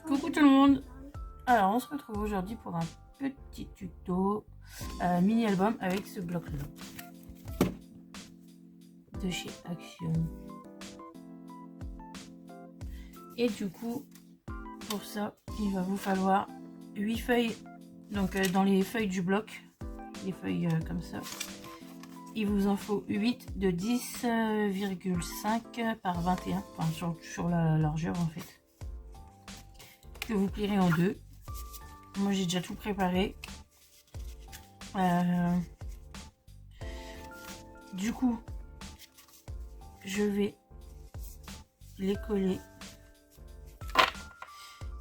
Coucou tout le monde. Alors on se retrouve aujourd'hui pour un petit tuto mini album avec ce bloc là de chez Action. Et du coup pour ça il va vous falloir 8 feuilles, donc dans les feuilles du bloc, les feuilles comme ça, il vous en faut 8 de 10,5 par 21, enfin sur la largeur en fait, que vous plierez en deux. Moi j'ai déjà tout préparé. Du coup je vais les coller.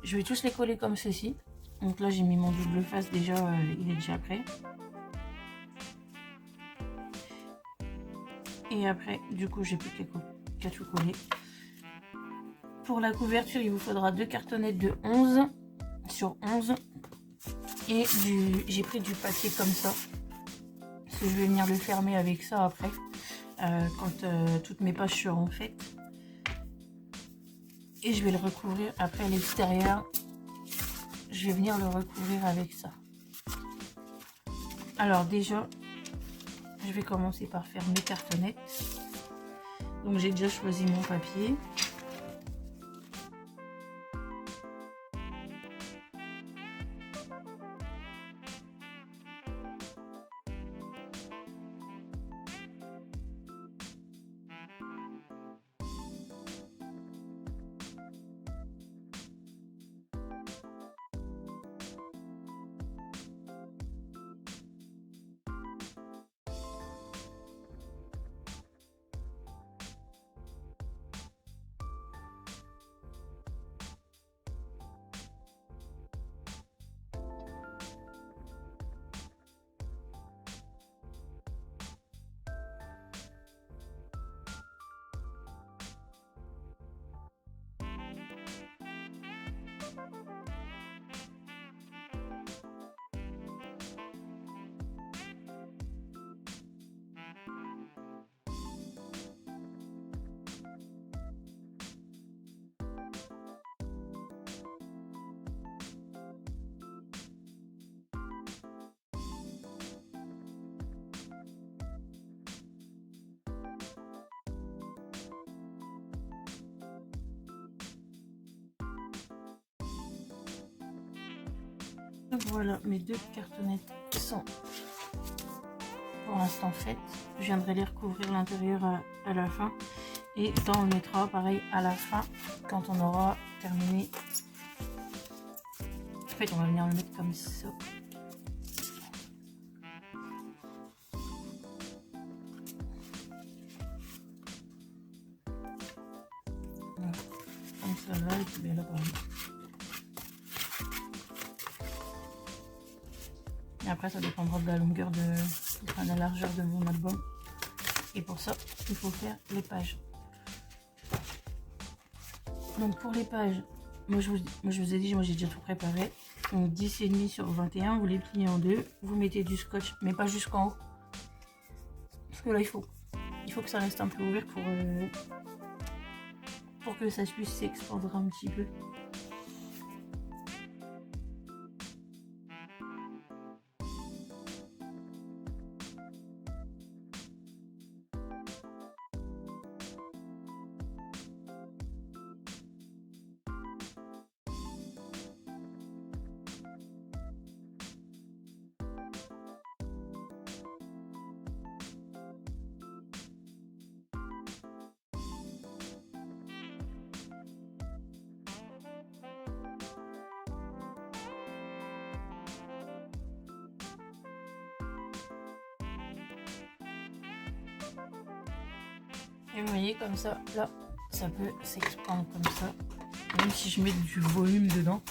Je vais tous les coller comme ceci. Donc là j'ai mis mon double face déjà, il est déjà prêt. Et après du coup j'ai plus qu'à tout coller. Pour la couverture il vous faudra 2 cartonnettes de 11 sur 11. Et j'ai pris du papier comme ça. Parce que je vais venir le fermer avec ça après. Quand toutes mes pages seront faites. Et je vais le recouvrir après à l'extérieur. Je vais venir le recouvrir avec ça. Alors déjà, je vais commencer par faire mes cartonnettes. Donc j'ai déjà choisi mon papier. Donc voilà, mes 2 cartonnettes sont pour l'instant faites. Je viendrai les recouvrir l'intérieur à la fin. Et ça on le mettra pareil à la fin quand on aura terminé. En fait on va venir le mettre comme ça. Voilà. Comme ça là et puis bien là pareil. Et après ça dépendra de la longueur de la largeur de mon album. Et pour ça il faut faire les pages. Donc pour les pages, moi je vous ai dit, moi j'ai déjà tout préparé. Donc 10,5 sur 21, vous les pliez en deux, vous mettez du scotch, mais pas jusqu'en haut. Parce que là il faut que ça reste un peu ouvert pour que ça puisse s'expandre un petit peu. Et vous voyez comme ça, là, ça peut s'expandre comme ça. Même si je mets du volume dedans,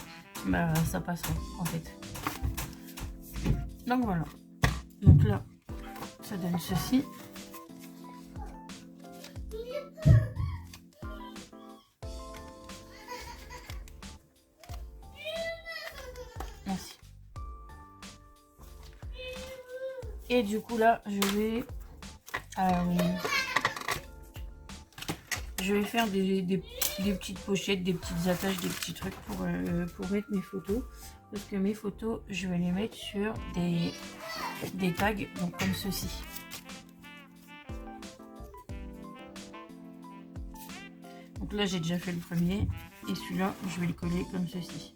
bah ça passera en fait. Donc voilà. Donc là, ça donne ceci. Merci. Et du coup là, je je vais faire des petites pochettes, des petites attaches, des petits trucs pour mettre mes photos. Parce que mes photos, je vais les mettre sur des tags, donc comme ceci. Donc là, j'ai déjà fait le premier. Et celui-là, je vais le coller comme ceci.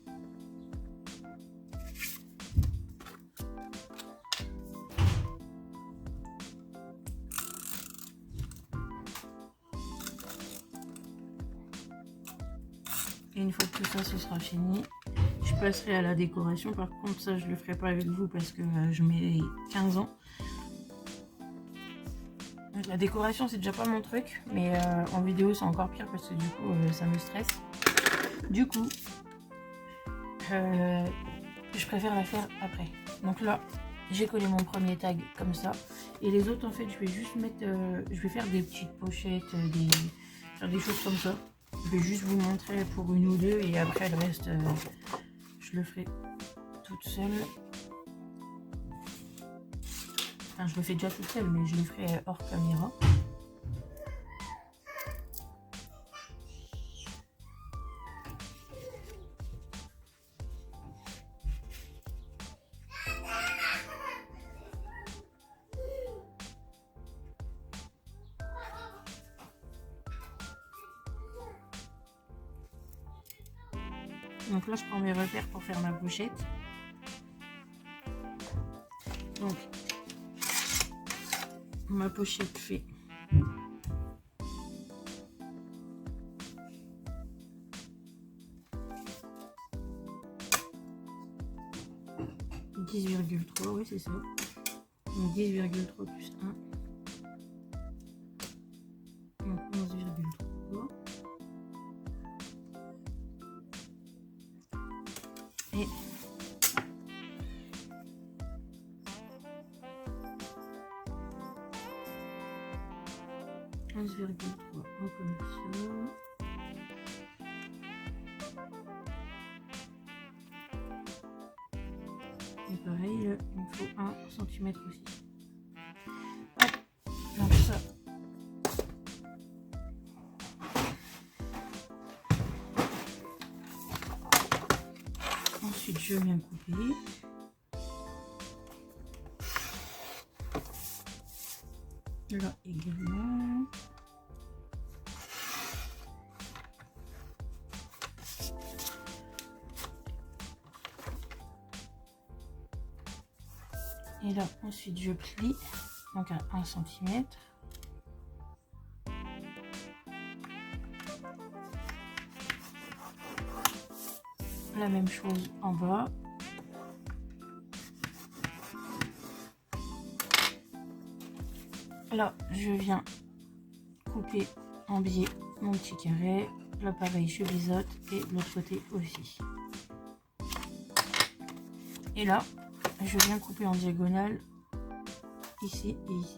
Et une fois que tout ça, ce sera fini, je passerai à la décoration. Par contre, ça, je le ferai pas avec vous parce que je mets 15 ans. La décoration, c'est déjà pas mon truc, mais en vidéo, c'est encore pire parce que du coup, ça me stresse. Du coup, je préfère la faire après. Donc là, j'ai collé mon premier tag comme ça. Et les autres, en fait, je vais juste mettre... je vais faire des petites pochettes, faire des choses comme ça. Je vais juste vous montrer pour une ou deux et après le reste, je le ferai toute seule. Enfin, je le fais déjà toute seule, mais je le ferai hors caméra. Donc là, je prends mes repères pour faire ma pochette. Donc, ma pochette fait 10,3, oui c'est ça. Donc 10,3 plus 1. Donc 11,3. Et 11,3 comme ça. Et pareil, il me faut 1 cm aussi. Hop, donc ça. Ensuite, je viens couper. Là également. Et là, ensuite, je plie, donc à 1 cm. La même chose en bas. Là, je viens couper en biais mon petit carré. Là, pareil, je biseaute et de l'autre côté aussi. Et là, je viens couper en diagonale ici et ici.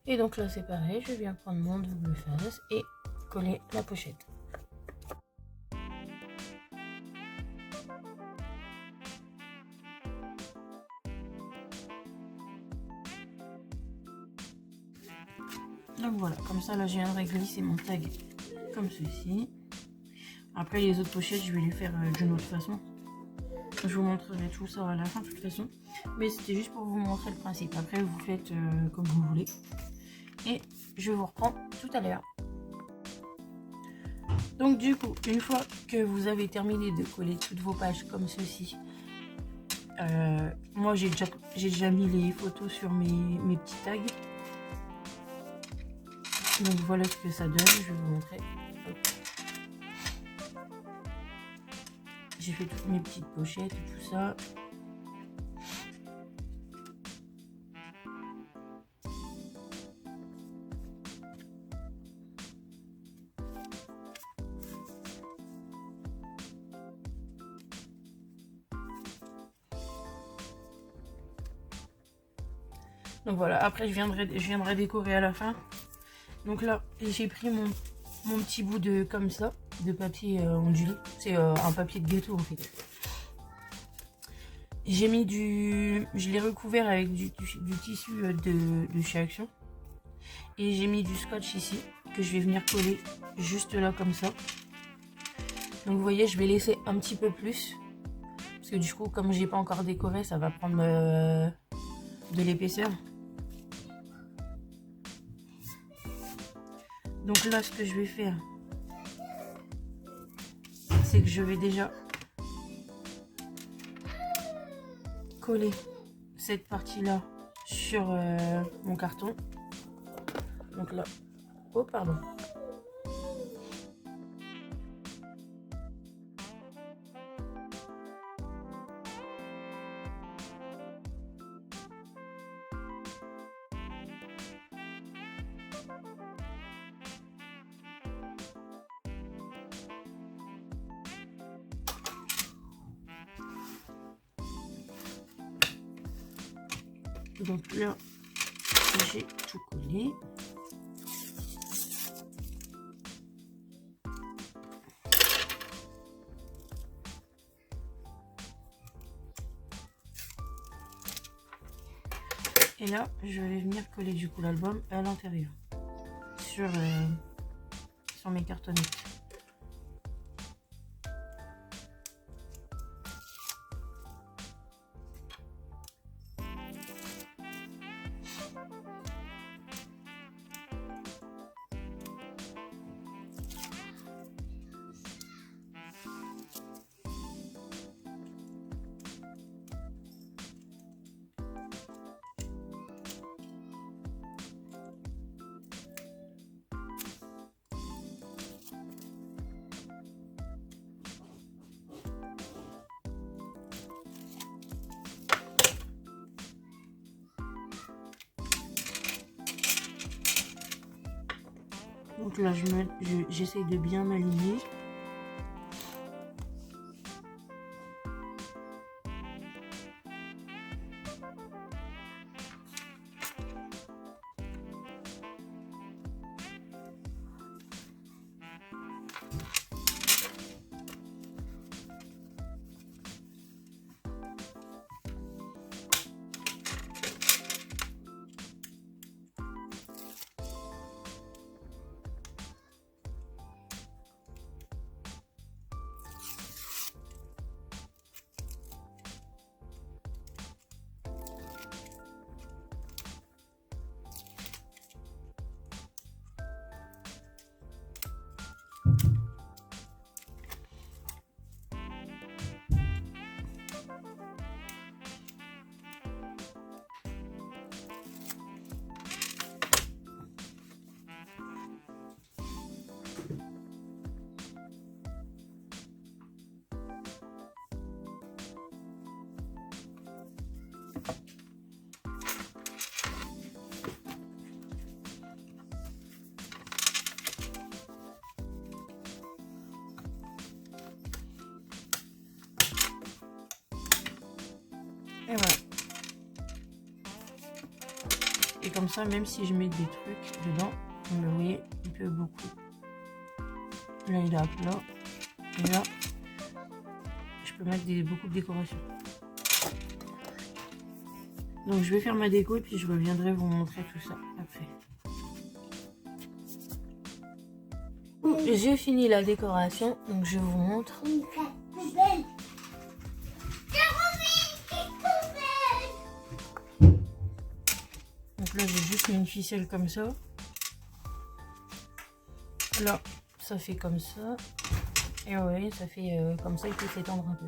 Et donc là c'est pareil, je viens prendre mon double face et coller la pochette. Donc voilà, comme ça là je viendrai glisser mon tag comme ceci. Après les autres pochettes je vais les faire d'une autre façon. Je vous montrerai tout ça à la fin de toute façon. Mais c'était juste pour vous montrer le principe. Après vous faites comme vous voulez. Et je vous reprends tout à l'heure. Donc du coup, une fois que vous avez terminé de coller toutes vos pages comme ceci, Moi j'ai déjà mis les photos sur mes petits tags. Donc voilà ce que ça donne, je vais vous montrer. J'ai fait toutes mes petites pochettes et tout ça. Donc voilà, après je viendrai décorer à la fin. Donc là, j'ai pris mon petit bout de comme ça, de papier ondulé. C'est un papier de gâteau en fait. J'ai mis je l'ai recouvert avec du tissu de chez Action. Et j'ai mis du scotch ici, que je vais venir coller juste là comme ça. Donc vous voyez, je vais laisser un petit peu plus. Parce que du coup, comme j'ai pas encore décoré, ça va prendre de l'épaisseur. Donc là, ce que je vais faire, c'est que je vais déjà coller cette partie-là sur mon carton. Donc là, oh pardon. Donc là, j'ai tout collé. Et là, je vais venir coller du coup l'album à l'intérieur sur mes cartonnettes. Donc là, j'essaie de bien m'aligner. Et voilà. Et comme ça, même si je mets des trucs dedans, vous voyez, il peut beaucoup. Là, il est à plat. Et là, je peux mettre beaucoup de décoration. Donc, je vais faire ma déco et puis je reviendrai vous montrer tout ça après. J'ai fini la décoration, donc je vous montre. Donc là, j'ai juste mis une ficelle comme ça. Là, ça fait comme ça. Et vous voyez, ça fait comme ça, il peut s'étendre un peu.